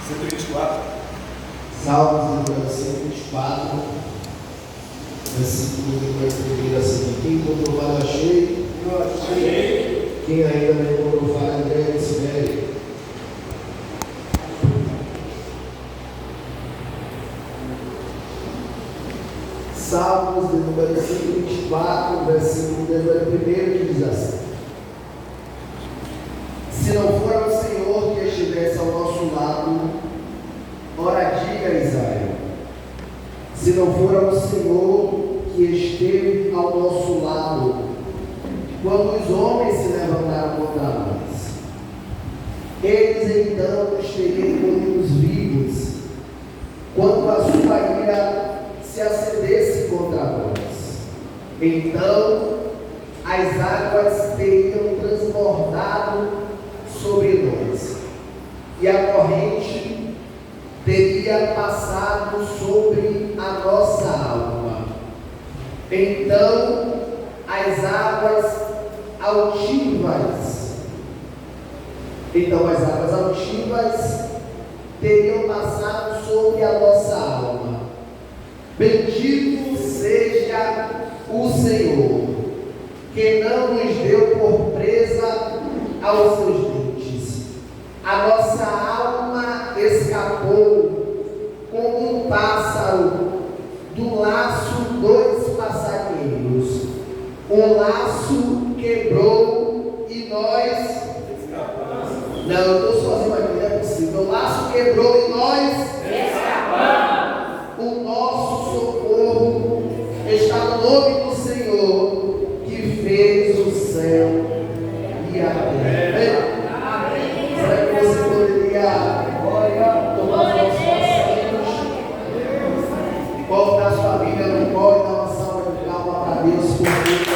124. Salmos de número 124, versículo de 1 a seguir. Quem encontrou fala cheio? Quem ainda não encontrou fala André, Sibéria. Salmos de número 124, versículo de número 1, que diz assim: se não for o Senhor que estivesse ao nosso lado, ora diga a Israel, se não for o Senhor que esteve ao nosso lado, quando os homens se levantaram contra nós, eles então nos teriam engolidos vivos, quando a sua ira se acendesse contra nós. Então as águas teriam transbordado sobre nós, e a corrente teria passado sobre a nossa alma. Então as águas altivas teriam passado sobre a nossa alma. Bendito seja o Senhor, que não nos deu por presa aos seus dentes. A nossa alma escapou como um pássaro do laço dos passarinheiros. O laço quebrou e nós escapamos. Não, eu estou sozinho aqui, não é possível. O laço quebrou e nós escapamos. O nosso socorro está no nome do Senhor, que fez o céu e a terra. Será que você poderia tomar os nossos assentos? Colocar a sua Bíblia no colo e dar uma salva de palmas para Deus por isso.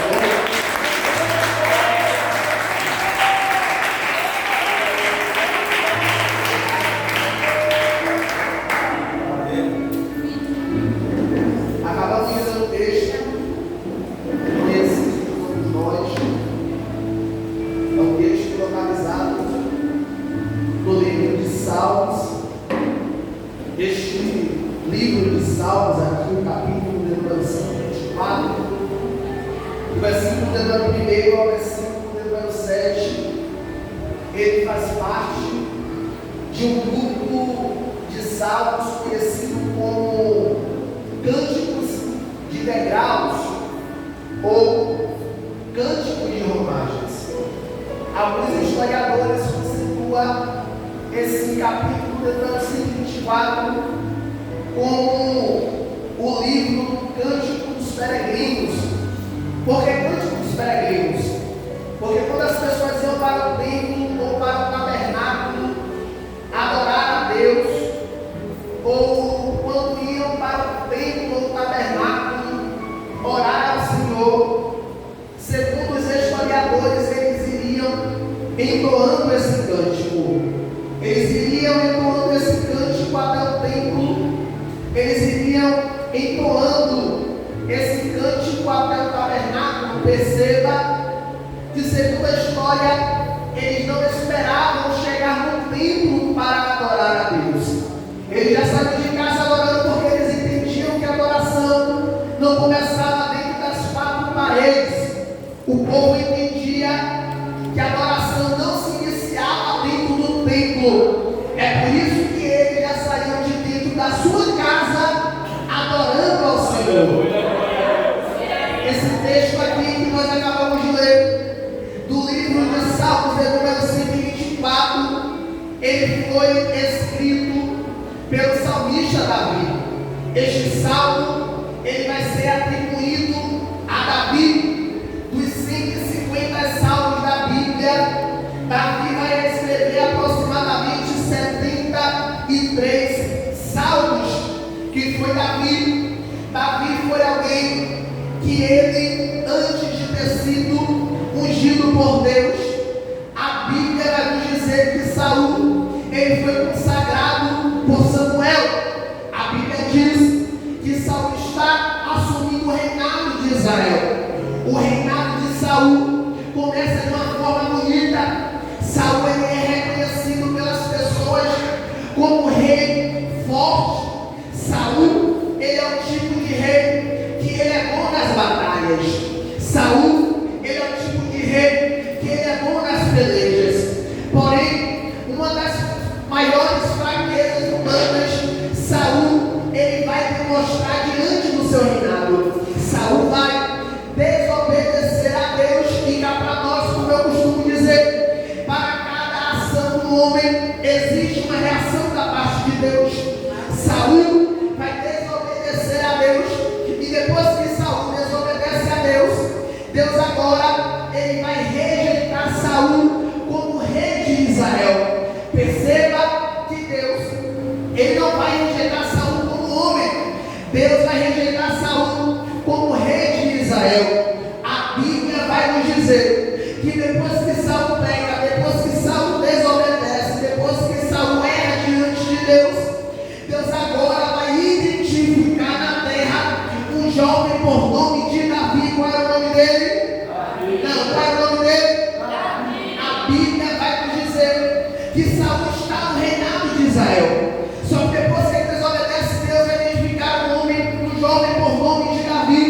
Ele faz parte de um grupo de salmos conhecido como cânticos de degraus ou cânticos de romagens. Alguns historiadores conceituam esse capítulo de Deuteronômio 124 como o livro Cântico dos Peregrinos. Por que Cântico dos Peregrinos? Porque quando as pessoas iam para o templo ou para o tabernáculo adorar a Deus, ou quando iam para o templo ou o tabernáculo orar ao Senhor, segundo os historiadores, eles iriam entoando esse cântico. Eles iriam entoando esse cântico até o templo, eles iriam entoando esse cântico até o tabernáculo. Perceba que, segundo a história, eles não esperavam chegar no templo para adorar a Deus. Eles já saíram de casa adorando, porque eles entendiam que a adoração não começava dentro das quatro paredes. O povo entendia que a adoração não se iniciava dentro do templo. É por isso que eles já saíram de dentro da sua casa adorando ao Senhor. Esse texto aqui que nós acabamos de ler, do livro de Salmos, de número 124, ele foi escrito pelo salmista Davi. Este salmo, ele vai ser atribuído a Davi. Dos 150 salmos da Bíblia, Davi vai escrever aproximadamente 73 salmos, que foi Davi. Davi foi alguém que ele, antes de ter sido ungido por Deus, a Bíblia vai nos dizer que Saul, ele foi consagrado por Samuel. A Bíblia diz que Saul está assumindo o reinado de Israel. O reinado de Saul começa de uma forma bonita. Saul, ele é reconhecido pelas pessoas como rei batalhas. Saul, ele é o tipo de rei que ele é bom nas pelejas. Porém, uma das maiores fraquezas humanas, Saul, ele vai demonstrar diante do seu reinado. Saul vai desobedecer a Deus, e cá para nós, como eu costumo dizer, para cada ação do homem existe uma reação da parte de Deus. Saul vai desobedecer a Deus, e depois que Saul desobedece a Deus, Deus agora ele vai rejeitar Saul como rei de Israel. Perceba que Deus, ele não vai rejeitar Saul como homem, Deus vai rejeitar Saul como rei de Israel. A Bíblia vai nos dizer que depois que Saul peca, depois que Saul desobedece, depois que Saul erra diante de Deus, Deus agora vai identificar na terra um jovem por nome de Davi. Qual é o nome dele? Não, qual é o nome dele? A Bíblia vai nos dizer que Saul está no reinado de Israel. Só que depois que ele desobedece, Deus vai identificar um jovem por nome de Davi.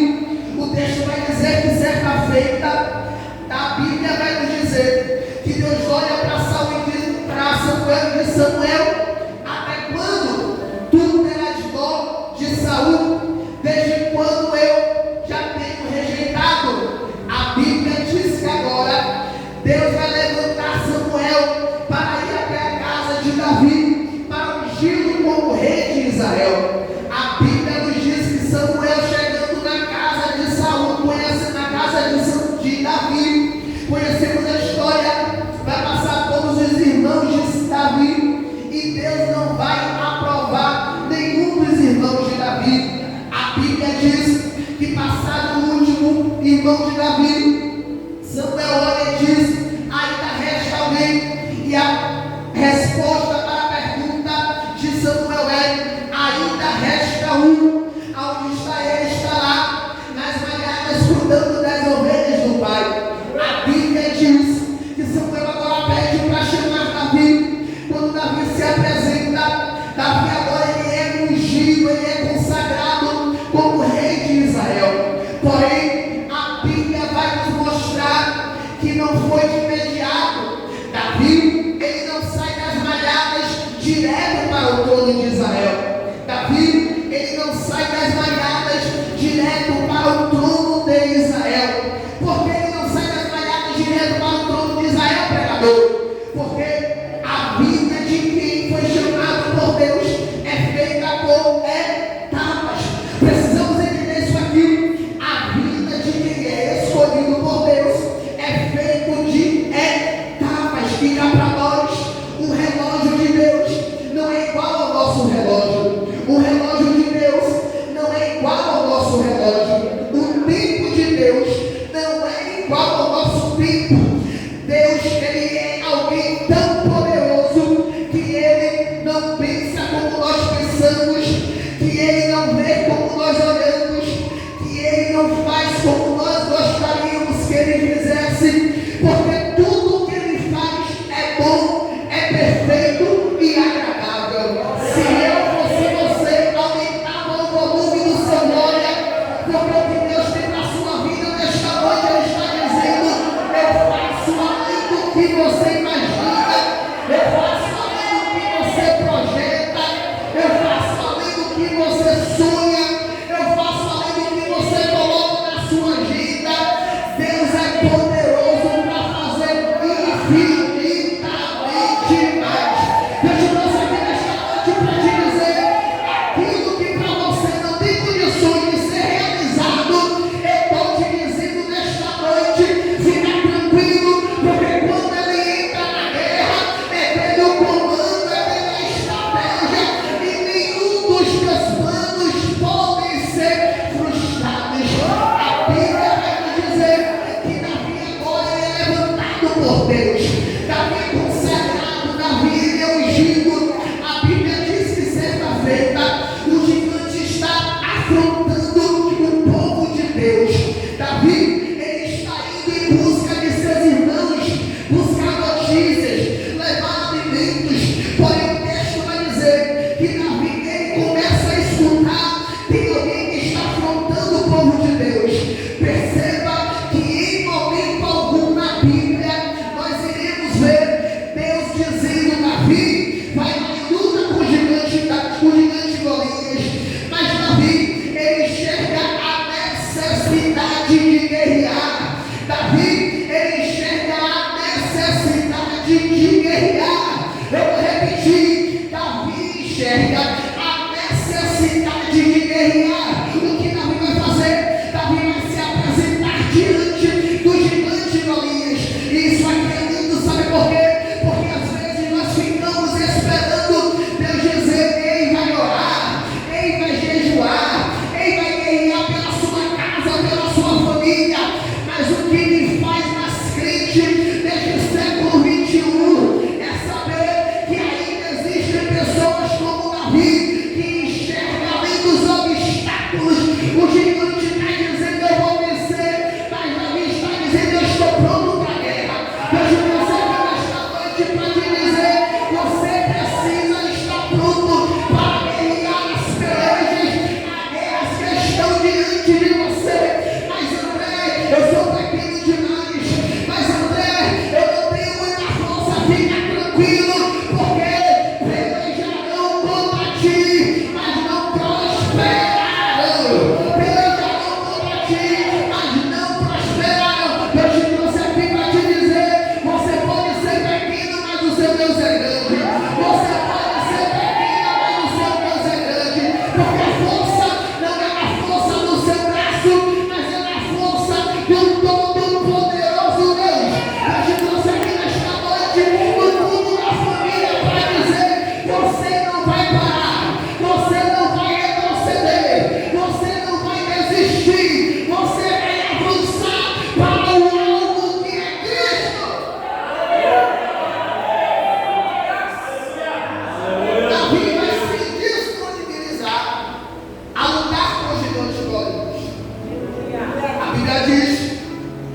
O texto vai dizer que certa feita, a Bíblia vai nos dizer que Deus olha para Saul e diz para Samuel e diz: Samuel, até quando tu terás dó de Saul? Desde quando eu já tenho rejeitado? A Bíblia diz que agora Deus vai levantar Samuel para ir até a casa de Davi, para ungí-lo como rei de Israel. A Bíblia nos diz que Samuel, chegando na casa de Saul, conhece na casa de Davi, conhecemos a história, vai passar todos os irmãos de Davi, e Deus não vai aprovar nenhum dos irmãos de Davi. A Bíblia diz que, passado o último irmão de Davi, Samuel olha e diz: ainda resta alguém. E a resposta para a pergunta de Samuel é: ainda resta um. Aonde está ele? Está lá nas malhadas, cuidando das ovelhas do pai. A Bíblia diz que Samuel agora pede para chamar Davi. Quando Davi se apresenta, Davi agora ele é ungido, ele é consagrado como rei de Israel. Porém, a Bíblia vai nos mostrar que não foi de imediato. Davi, ele não sai das malhadas direto para o trono de Israel. Davi, ele não sai das malhadas direto para o trono de Israel. Por que ele não sai das malhadas direto para o trono de Israel, pregador? Porque a vida de quem foi chamado por Deus é feita com etapas. Precisamos entender isso aqui. A vida de quem é escolhido por Deus é feito de etapas. Fica para nós, o relógio de Deus não é igual ao nosso relógio. O relógio de Deus não é igual ao nosso relógio. O tempo de Deus não é igual ao nosso tempo. Deus, ele é alguém tão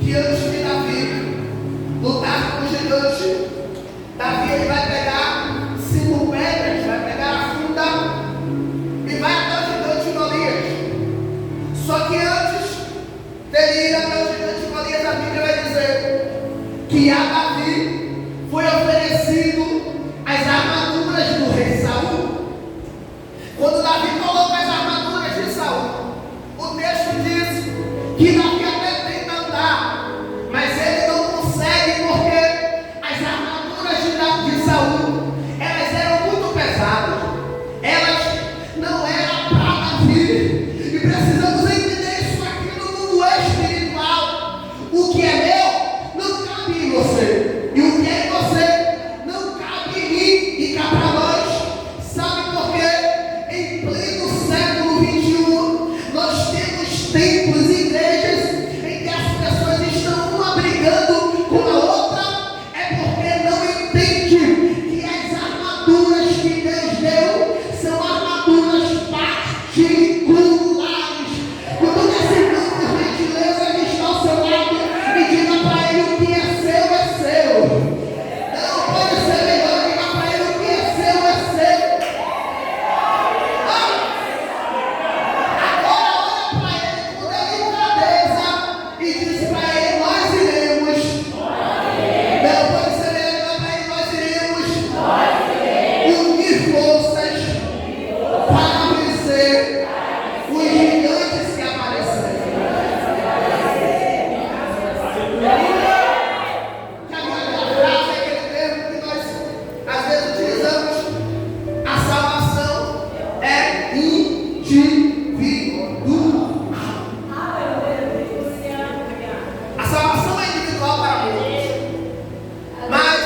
que antes de Davi lutar com o gigante, Davi ele vai pegar 5 pedras, vai pegar a funda e vai até o gigante Golias. Só que antes dele ir até o gigante Golias, a Bíblia vai dizer que a Davi foi oferecido as armaduras do rei Saul. Quando Davi coloca as armaduras de Saul, o texto diz que Davi até tenta andar, mas ele não consegue porque as armaduras de Saul, elas eram muito pesadas, elas não eram para Davi, e precisamos entender isso aqui no mundo espiritual. O que é meu não cabe em você, e o que é em você não cabe em mim e cá para nós. Sabe por quê? Em pleno século XXI, nós temos templos e igrejas em que as pessoas estão uma brigando com a outra, é porque não entende que as armaduras que Deus deu são armaduras particulares. Quando esse grupo de gentileza que está ao seu lado e diga para ele o que é seu é seu. Não pode ser melhor, diga para ele o que é seu é seu. Agora olha para ele com delicadeza e diz para ele: nós iremos. Não pode ser melhor, para ele: nós iremos unir forças para vencer os gigantes que aparecerem. Que aquela frase, aquele termo que nós às vezes utilizamos, a salvação é individual. A salvação é individual para muitos, mas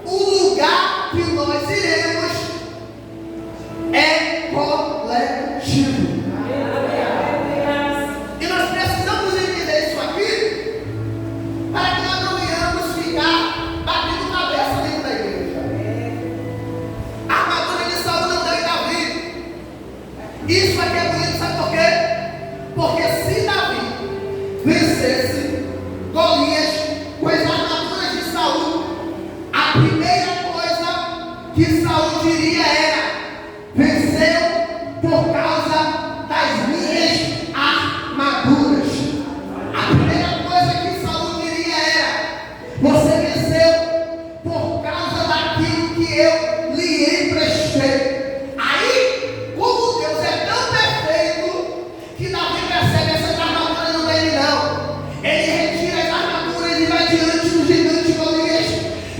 o lugar que nós iremos é coletivo. E nós precisamos entender isso aqui para que nós não venhamos ficar batendo cabeça dentro da igreja. A armadura de Saul não deu em Davi. Isso aqui é bonito, sabe por quê? Porque se Davi vencesse Golias com as armaduras de Saul, a primeira coisa que Saul diria era: venceu por causa das minhas armaduras. A primeira coisa que Saul diria era: você venceu por causa daquilo que eu lhe emprestei. Aí, como Deus é tão perfeito, que Davi percebe essas armaduras não dele não. Ele retira as armaduras e vai diante do gigante Golias.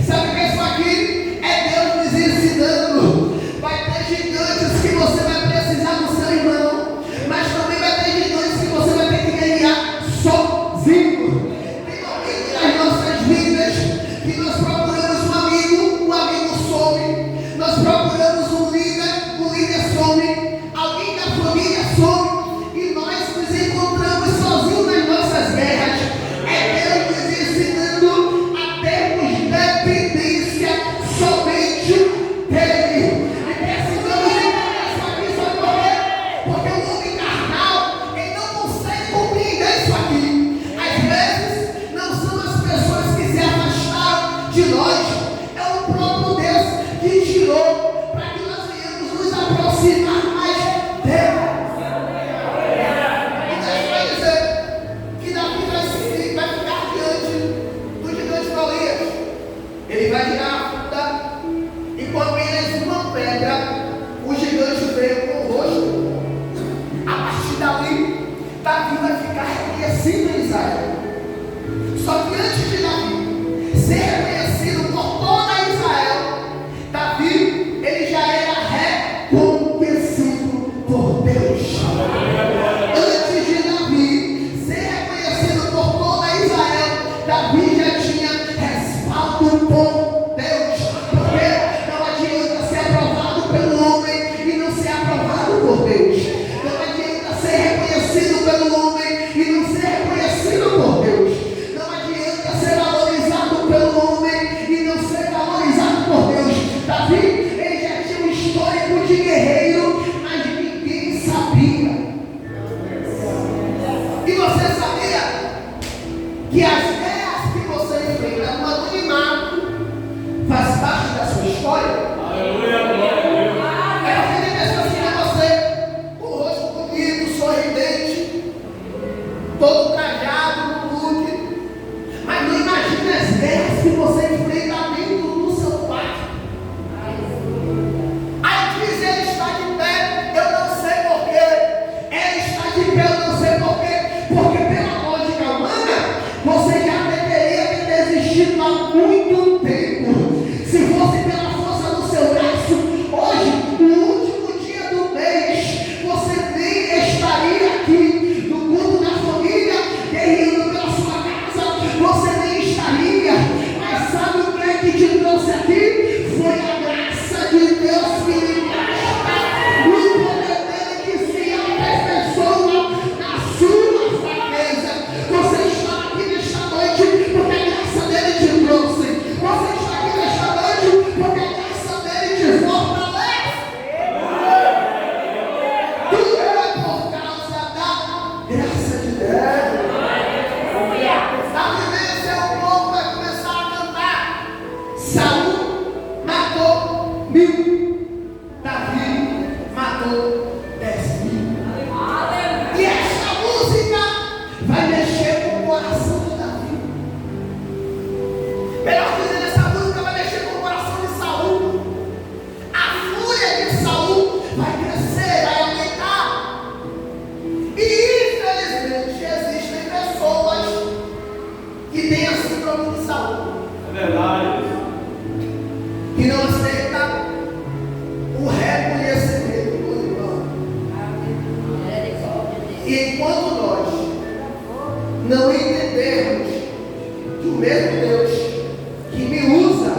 Sabe o que é isso aqui? É Deus nos ensinando. Vai ter gigantes que você vai precisar do seu irmão, mas também vai ter gigantes que você vai ter que ganhar sozinho. Tem momentos nas nossas vidas que as guerras que você enfrenta no anonimato faz parte da sua história. Aleluia, glória a Deus. É porque tem pessoas que veem você com o rosto bonito, sorridente, todo trajado, no look, mas não imagina as guerras que você enfrenta dentro do seu quarto. Aí diz, ele está de pé, eu não sei porquê. Ele está de pé, eu não sei porquê. Porque pela lógica humana, você já deveria ter desistido há muito tempo. Se fosse pela força do seu braço, hoje, no último dia do mês, você nem estaria aqui no culto da família, guerreando pela sua casa, você nem estaria. Mas sabe o que é que te trouxe aqui? Foi a graça de Deus que lhe basta. O poder dele que se aperfeiçoa na sua fraqueza. Você está aqui nesta noite porque a graça dele te trouxe. Você está aqui nesta noite porque a graça dele te fortalece. Tudo é por causa da graça de Deus. A vivência, o povo vai começar a cantar. Saul matou 1000, Davi matou 10.000. E essa música vai mexer com o coração de Davi. Melhor dizendo, essa música vai mexer com o coração de Saul. A fúria de Saul vai crescer, vai aumentar. E infelizmente existem pessoas que têm a síndrome de Saul, É verdade. que não aceita o reconhecimento do irmão. E enquanto nós não entendermos que o mesmo Deus que me usa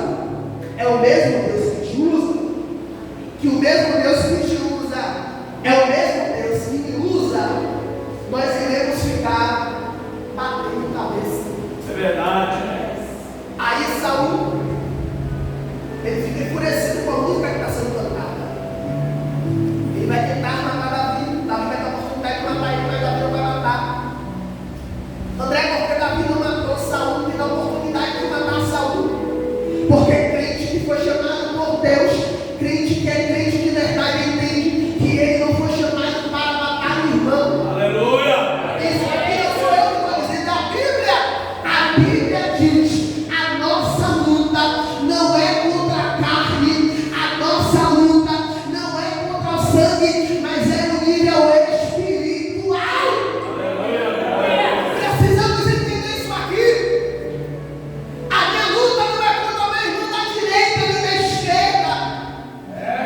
é o mesmo Deus que te usa, que o mesmo Deus que te usa é o mesmo Deus que me usa, nós iremos ficar batendo cabeça. É verdade. Aí Saul, ele fica enfurecido com a música que está sendo cantada. Ele vai tentar matar Davi. Davi vai ter a oportunidade de matar ele, mas Davi não vai matar. André, porque Davi não matou Saul, tem a oportunidade de matar Saul. Porque crente que foi chamado por Deus, crente que é crente de verdade, entende que ele não foi chamado para matar o irmão. Aleluia. Isso aqui não sou eu que vou dizer da Bíblia. A Bíblia diz: a nossa luta não é contra a carne, a nossa luta não é contra o sangue, mas é no nível espiritual. Precisamos entender isso aqui. A minha luta não é contra o meu irmão da direita nem da esquerda.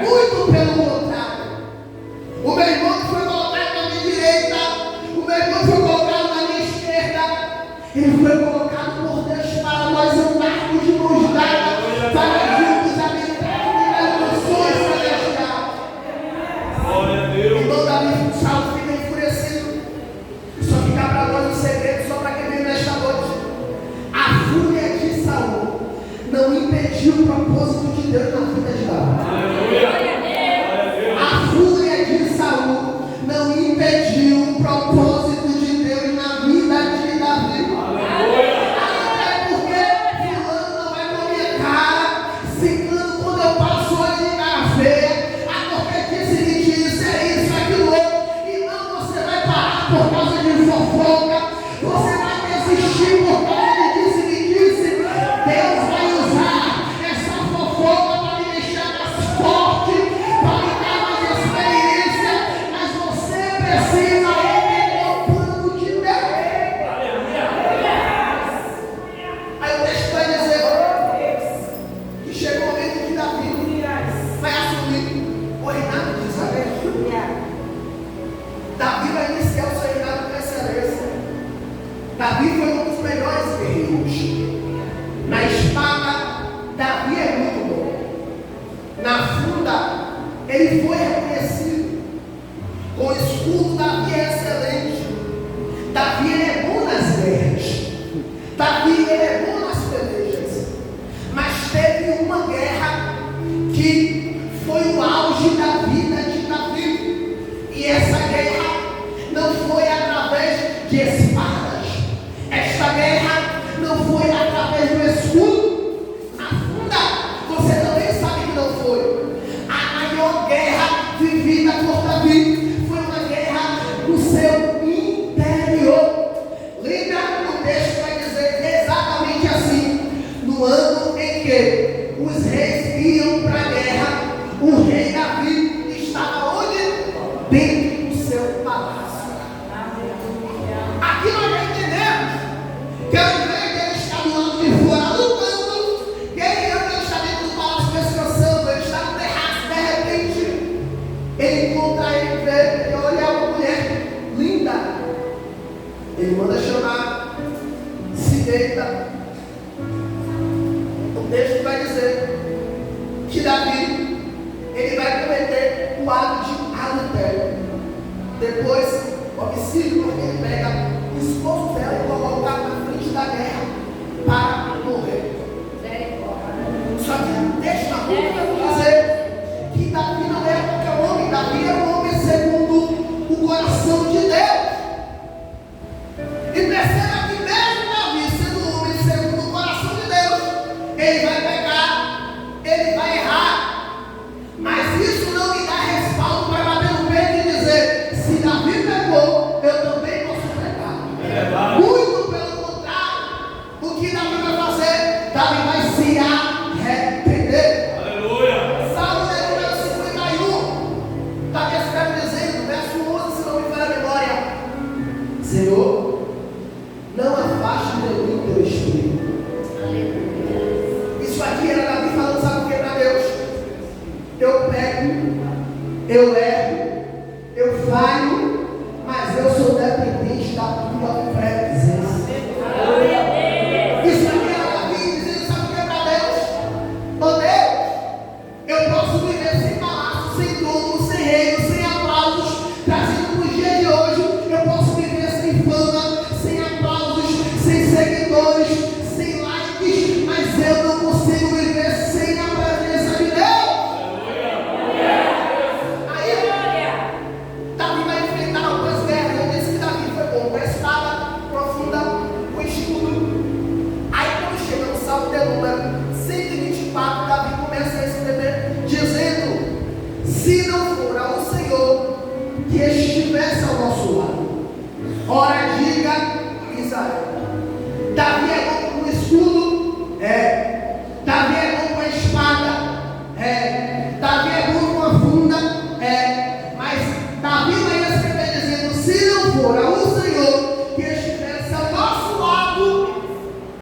Muito pelo contrário. O meu irmão que foi colocado na minha direita, o meu irmão que foi colocado na minha esquerda, ele foi colocado por Deus para nós andarmos de mãos dadas, para juntos habitarmos nas mansões celestiais. Glória a Deus. Irmão Davi, Saul fica enfurecido. Só fica para nós um segredo, só para quem veio nesta noite. A fúria de Saul não impediu o propósito de Deus na vida de Davi. Aleluia. Glória a Deus. A fúria de Saul não impediu o propósito de Deus na vida de Davi. Aleluia. Até porque fulano não vai com a minha cara, ciclano quando eu passo olho de cara feia, a qualquer dia se me disse, é isso, é aquilo outro. E não, você vai parar por causa de fofoca, você vai desistir por causa de disse-me-disse. Deus vai usar essa fofoca para me que os reis iam para a guerra, o rei Davi estava onde? Dentro do seu palácio. Aqui nós já entendemos que ao invés de ele estar do lado de fora lutando, ele está dentro do palácio descansando, ele está no terraço, de repente ele encontra ele, vê, ele olha uma mulher linda, ele manda chamar, se deita. O texto vai dizer que Davi, ele vai cometer o ato de adultério. Depois, homicídio, porque ele pega o esposo dela e coloca na frente da guerra para morrer. Só que o texto vai dizer que Davi não era qualquer homem, Davi era um homem segundo o coração de Deus. E perceba que mesmo Davi sendo um homem segundo o coração de Deus, ele vai pecar, ele vai errar, mas isso não me dá respaldo para bater no peito e dizer: se Davi pecou, eu também posso pecar. Muito pelo contrário, o que Davi vai fazer? Davi vai se arrepender. Aleluia. Salmo de número 51, Davi escreve dizendo, verso 11, se não me falha a memória: Senhor, não afaste de mim teu espírito. Isso aqui era Davi falando, sabe o que para Deus? Eu peco, eu erro, eu falho, mas eu sou dependente da tua presença. Isso aqui era Davi dizendo, sabe o que é para Deus? Oh Deus, eu posso viver sem palácio, sem trono, sem reino, sem aplausos, trazendo para os dias de hoje, eu posso viver sem fama, sem aplausos, sem seguidores, sem likes, mas eu não consigo viver sem a presença de Deus. Davi vai enfrentar algumas guerras. Eu disse que Davi foi bom com a espada profunda, com escudo. Aí quando chega no Salmo de número 124, Davi começa a escrever, dizendo: se não for ao Senhor que estivesse ao nosso lado, ora diga Israel.